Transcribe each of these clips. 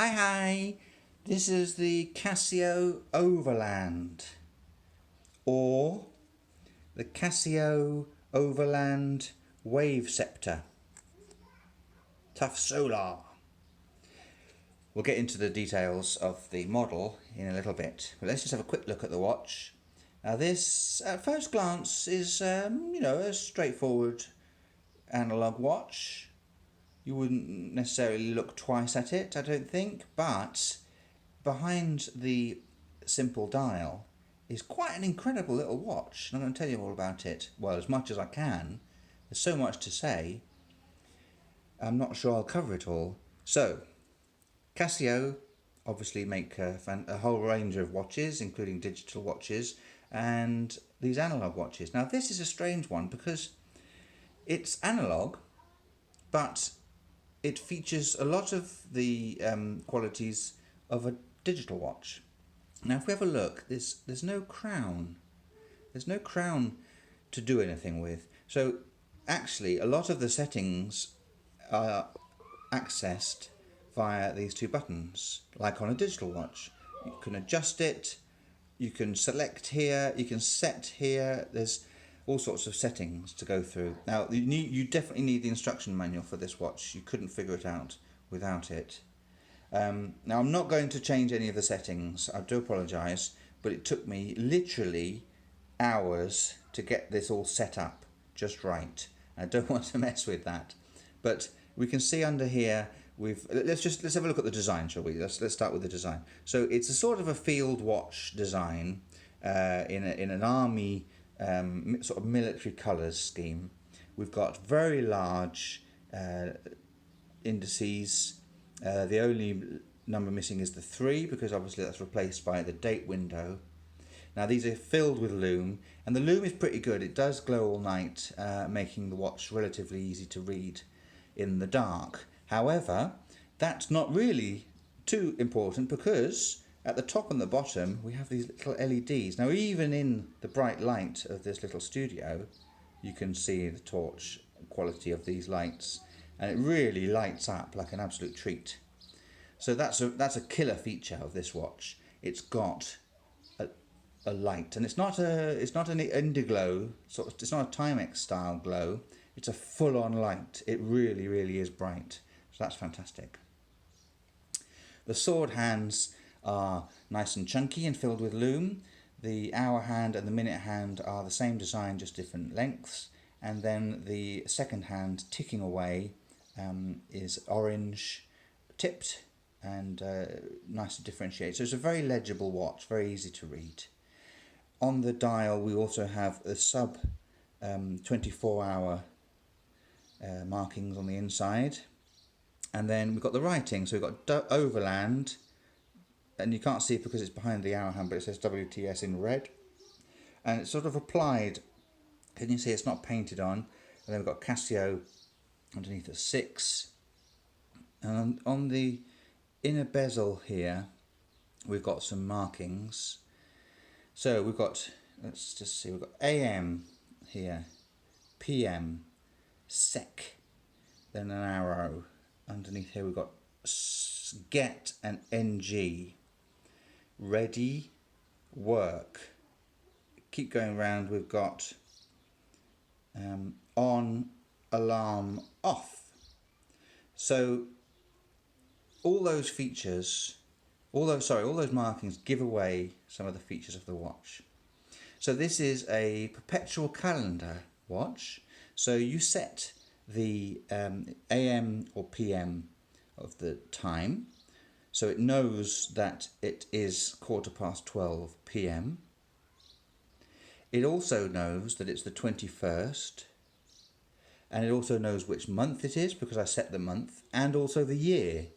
Hi, this is the Casio Overland, or the Casio Overland Wave Scepter. Tough Solar. We'll get into the details of the model in a little bit, but let's just have a quick look at the watch. Now this, at first glance, is a straightforward analog watch. You wouldn't necessarily look twice at it, I don't think, but behind the simple dial is quite an incredible little watch, and I'm going to tell you all about it. Well, as much as I can. There's so much to say. I'm not sure I'll cover it all. So, Casio obviously make a whole range of watches, including digital watches, and these analog watches. Now, this is a strange one because it's analog, but it features a lot of the qualities of a digital watch. Now, if we have a look, there's no crown. There's no crown to do anything with. So, actually, a lot of the settings are accessed via these two buttons, like on a digital watch. You can adjust it, you can select here, you can set here. There's all sorts of settings to go through. Now, you definitely need the instruction manual for this watch. You couldn't figure it out without it. Now, I'm not going to change any of the settings. I do apologise, but it took me literally hours to get this all set up just right. I don't want to mess with that. But we can see under here, let's have a look at the design, shall we? Let's start with the design. So it's a sort of a field watch design in an army sort of military colours scheme. We've got very large indices. The only number missing is the 3, because obviously that's replaced by the date window. Now these are filled with lume, and the lume is pretty good. It does glow all night, making the watch relatively easy to read in the dark. However, that's not really too important, because at the top and the bottom we have these little LEDs. Now, even in the bright light of this little studio, you can see the torch quality of these lights, and it really lights up like an absolute treat. So that's a killer feature of this watch. It's got a light, and it's not an indiglow sort of, it's not a Timex style glow. It's a full-on light. It really is bright. So that's fantastic. The sword hands are nice and chunky and filled with lume. The hour hand and the minute hand are the same design, just different lengths. And then the second hand ticking away is orange tipped and nice to differentiate. So it's a very legible watch, very easy to read. On the dial we also have a sub 24-hour markings on the inside. And then we've got the writing. So we've got Overland, and you can't see it because it's behind the hour hand, but it says WTS in red. And it's sort of applied. Can you see it's not painted on? And then we've got Casio underneath a 6. And on the inner bezel here, we've got some markings. So we've got, let's just see, we've got AM here, PM, SEC, then an arrow. Underneath here we've got GET and NG. Ready, work. Keep going around, we've got on, alarm, off. So all those features, all those markings give away some of the features of the watch. So this is a perpetual calendar watch. So you set the AM or PM of the time. So it knows that it is 12:15 PM. It also knows that it's the 21st. And it also knows which month it is, because I set the month, and also the year.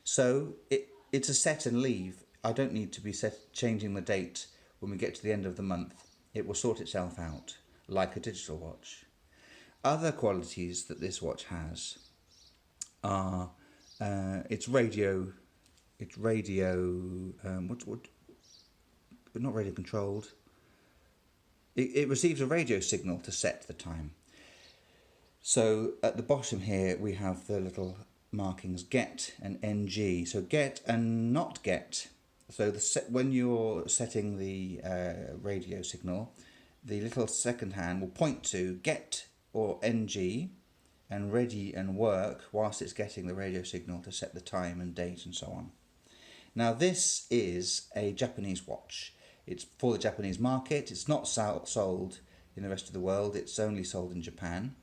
So it's a set and leave. I don't need to be changing the date when we get to the end of the month. It will sort itself out, like a digital watch. Other qualities that this watch has are it's radio, but not radio controlled. It receives a radio signal to set the time. So at the bottom here we have the little markings, get and NG. So get and not get. So when you're setting the radio signal, the little second hand will point to get or NG and ready and work whilst it's getting the radio signal to set the time and date and so on. Now this is a Japanese watch. It's for the Japanese market. It's not sold in the rest of the world. It's only sold in Japan.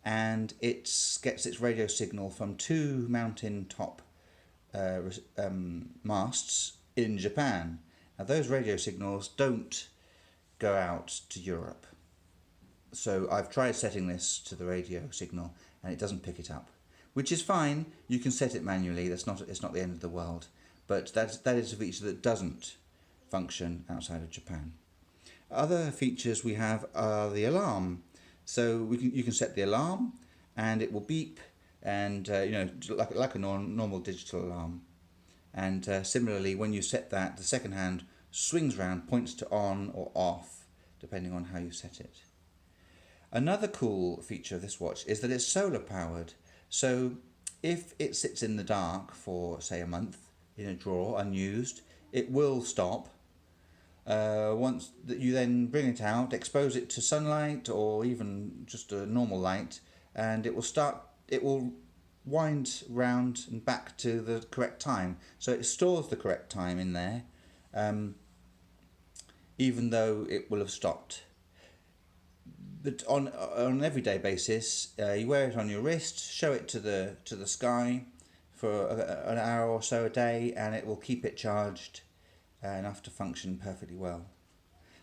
And it gets its radio signal from 2 mountain top masts in Japan. Now those radio signals don't go out to Europe. So I've tried setting this to the radio signal and it doesn't pick it up, which is fine. You can set it manually. It's not the end of the world. But that is a feature that doesn't function outside of Japan. Other features we have are the alarm. So you can set the alarm and it will beep and like a normal digital alarm. And similarly, when you set that, the second hand swings round, points to on or off, depending on how you set it. Another cool feature of this watch is that it's solar powered. So if it sits in the dark for, say, a month in a drawer, unused, it will stop. Once that you then bring it out, expose it to sunlight or even just a normal light, and it will wind round and back to the correct time. So it stores the correct time in there, even though it will have stopped. But on an everyday basis, you wear it on your wrist, show it to the sky for an hour or so a day, and it will keep it charged enough to function perfectly well.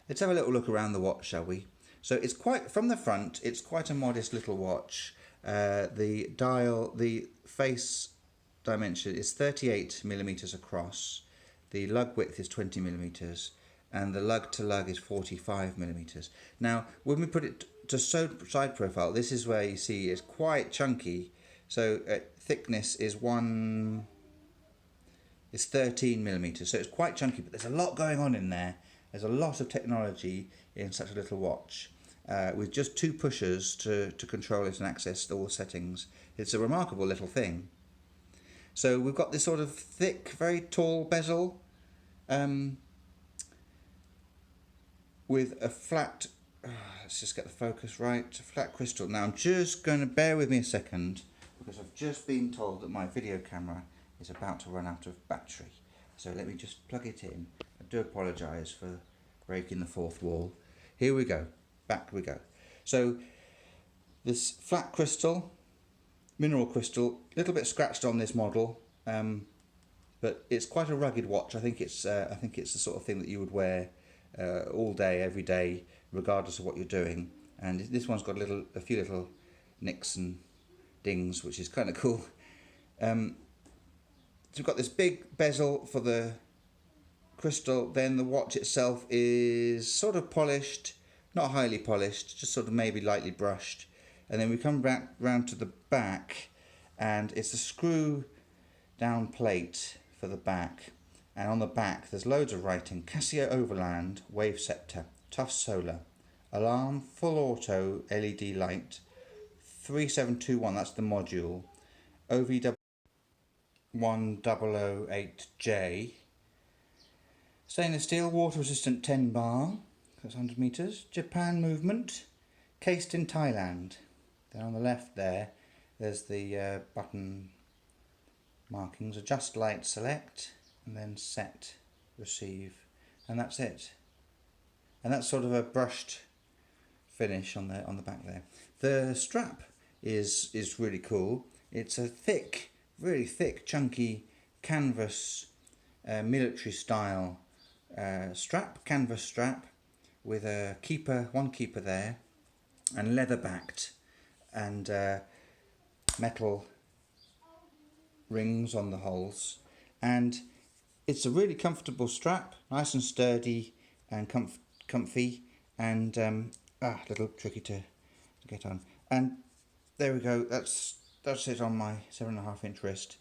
Let's have a little look around the watch, shall we? So it's from the front, it's quite a modest little watch. The face dimension is 38mm across, the lug width is 20mm, and the lug to lug is 45mm. Now, when we put it to side profile, this is where you see it's quite chunky. So thickness is 13mm, so it's quite chunky, but there's a lot going on in there. There's a lot of technology in such a little watch, with just 2 pushers to control it and access all the settings. It's a remarkable little thing. So we've got this sort of thick, very tall bezel, with a flat, let's just get the focus right, a flat crystal. Now I'm just going to bear with me a second, because I've just been told that my video camera is about to run out of battery. So let me just plug it in. I do apologise for breaking the fourth wall. Here we go, back we go. So this flat crystal, mineral crystal, a little bit scratched on this model, but it's quite a rugged watch. I think it's the sort of thing that you would wear all day, every day, regardless of what you're doing. And this one's got a few little nicks and dings, which is kind of cool. So we've got this big bezel for the crystal. Then the watch itself is sort of polished, not highly polished, just sort of maybe lightly brushed. And then we come back round to the back, and it's a screw down plate for the back. And on the back there's loads of writing: Casio Overland Wave Scepter, tough solar, alarm, full auto LED light, 3721, that's the module, OVW 1008J, stainless steel, water resistant 10 bar, that's 100 meters, Japan movement, cased in Thailand. Then on the left there's the button markings: adjust light, select, and then set, receive, and that's it. And that's sort of a brushed finish on the back there. The strap is really cool. It's a thick, really thick, chunky canvas, military style canvas strap with a one keeper there, and leather backed, and metal rings on the holes. And it's a really comfortable strap, nice and sturdy and comfy, and a little tricky to get on. And there we go, that's it on my 7.5-inch wrist.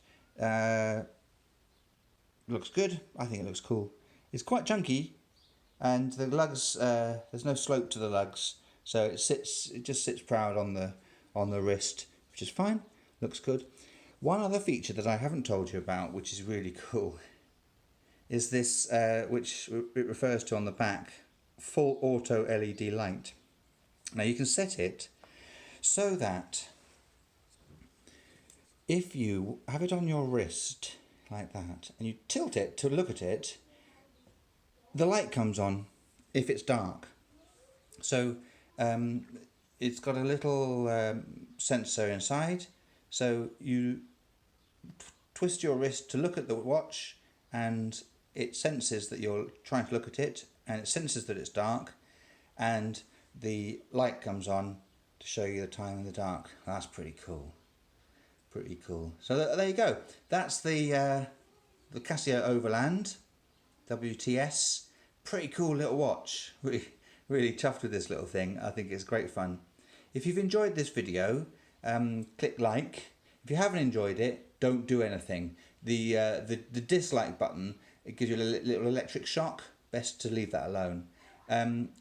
Looks good. I think it looks cool. It's quite chunky, and the lugs, there's no slope to the lugs, so it just sits proud on the wrist, which is fine. Looks good. One other feature that I haven't told you about, which is really cool, is this, which it refers to on the back, full auto LED light. Now you can set it so that if you have it on your wrist like that and you tilt it to look at it, the light comes on if it's dark. So it's got a little sensor inside, so you twist your wrist to look at the watch and it senses that you're trying to look at it, and it senses that it's dark, and the light comes on to show you the time in the dark. That's pretty cool. Pretty cool. So there you go. That's the Casio Overland WTS. Pretty cool little watch. Really chuffed with this little thing. I think it's great fun. If you've enjoyed this video, click like. If you haven't enjoyed it, don't do anything. The dislike button, it gives you a little electric shock. Best to leave that alone.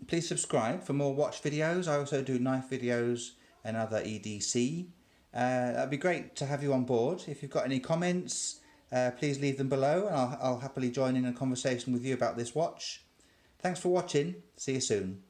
Please subscribe for more watch videos. I also do knife videos and other EDC. That'd be great to have you on board. If you've got any comments, please leave them below, and I'll happily join in a conversation with you about this watch. Thanks for watching. See you soon.